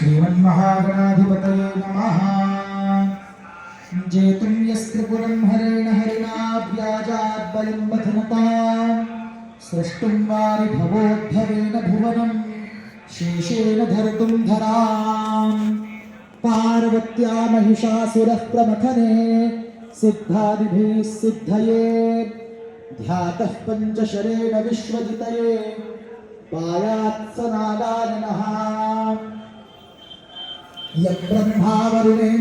श्रीमन्महागणाधिपतये नमः। जेतुं यस्त्रिपुरं हरेण हरिणा व्याजाद्बलिं मथनतां सृष्टुं वारि भवोद्भवेन भुवनं शेषेण धर्तुं धराम्। पार्वत्या महिषासुरः प्रमथने सिद्धादिभिः सिद्धये ध्यातः पञ्चशरेण विश्वजितये पायात् स नागाननः। यब्रह्मा वरुणे